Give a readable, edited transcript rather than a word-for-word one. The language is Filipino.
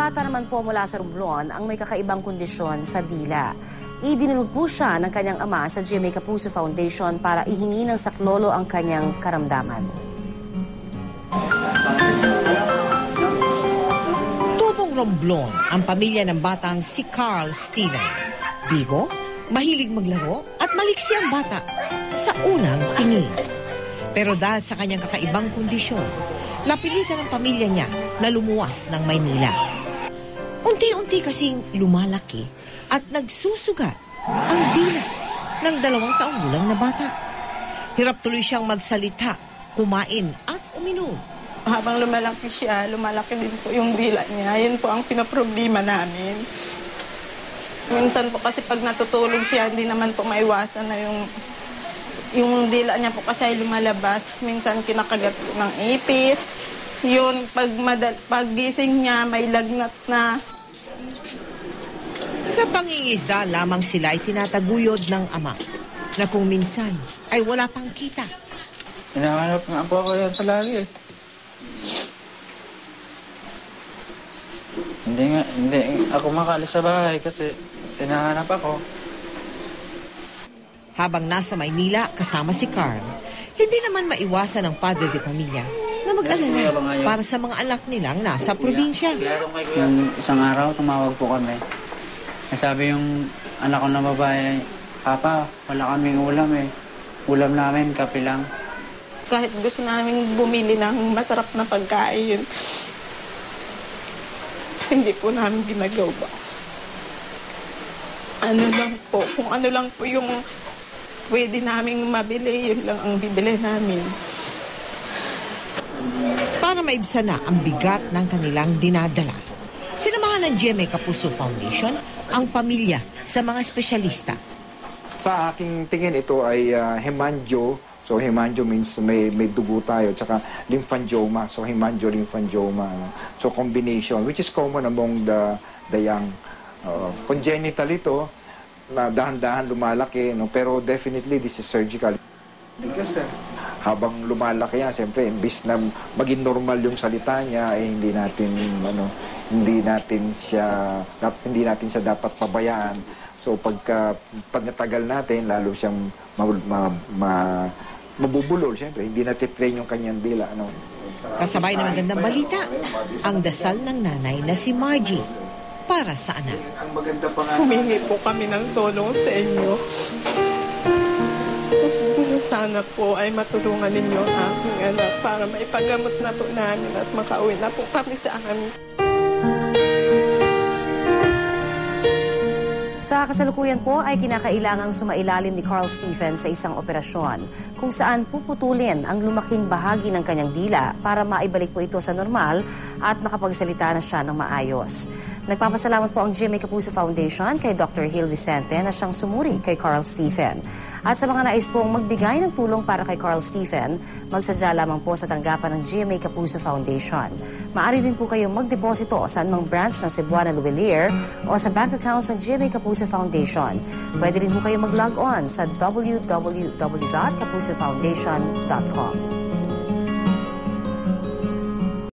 bata naman po mula sa Romblon ang may kakaibang kondisyon sa dila. Idinulog po siya ng kanyang ama sa GMA Kapuso Foundation para ihingi ng saklolo ang kanyang karamdaman. Tubong Romblon ang pamilya ng batang si Carl Steven. Bigo, mahilig maglaro at maliksi ang bata sa unang tingin. Pero dahil sa kanyang kakaibang kondisyon, napilitan ng pamilya niya na lumuwas ng Maynila. Unti-unti kasing lumalaki at nagsusugat ang dila ng 2 taong gulang na bata. Hirap tuloy siyang magsalita, kumain at uminom. Habang lumalaki siya, lumalaki din po yung dila niya. Yan po ang pinaproblema namin. Minsan po kasi pag natutulog siya, hindi naman po maiwasan na yung dila niya po kasi ay lumalabas. Minsan kinakagat po ng ipis. Yun, pag gising niya, may lagnat na. Sa pangingisda lamang sila ay tinataguyod ng ama na kung minsan ay wala pang kita. Hinahanap nga po ako yan palagi eh. Hindi ako makalis sa bahay kasi hinahanap ako. Habang nasa Maynila kasama si Carl, hindi naman maiwasan ng padre de pamilya na mag-alala para sa mga anak nilang nasa probinsya. Yung isang araw, tumawag po kami. Sabi yung anak ko na babae, Papa, wala kaming ulam eh. Ulam namin, kape lang. Kahit gusto namin bumili ng masarap na pagkain, hindi po namin ginagawa. Ano lang po, kung ano lang po yung pwede naming mabili, yun lang ang bibili namin. Para maibsan na ang bigat ng kanilang dinadala, sinamahan ng GMA Kapuso Foundation ang pamilya sa mga espesyalista. Sa aking tingin, ito ay hemangio. So hemangio means may dugo tayo, tsaka lymphangioma. So hemangio, lymphangioma. No? So combination, which is common among the young. Congenital ito, na dahan-dahan lumalaki, no? Pero definitely this is surgical. Because habang lumalaki yan, siyempre, imbis na maging normal yung salita niya, eh, hindi natin siya dapat pabayaan. So pag natagal natin, lalo siyang mabubulol, siyempre, hindi natin train yung kanyang dila. Ano? Kasabay ng magandang balita, ang dasal ng nanay na si Margie para sa anak. Humingi po kami ng tulong sa inyo. Sana po ay matulungan ninyo ang aking anak para maipagamot na po namin at makauwi na po kami sa amin. Sa kasalukuyan po ay kinakailangang sumailalim ni Carl Steven sa isang operasyon kung saan puputulin ang lumaking bahagi ng kanyang dila para maibalik po ito sa normal at makapagsalita na siya ng maayos. Nagpapasalamat po ang GMA Kapuso Foundation kay Dr. Hill Vicente na siyang sumuri kay Carl Steven. At sa mga nais pong magbigay ng tulong para kay Carl Steven, magsadya lamang po sa tanggapan ng GMA Kapuso Foundation. Maaari din po kayong magdeposito sa anumang branch ng Cebuana Luwelier o sa bank accounts ng GMA Kapuso Foundation. Pwede rin po kayong mag-log on sa www.kapusofoundation.com.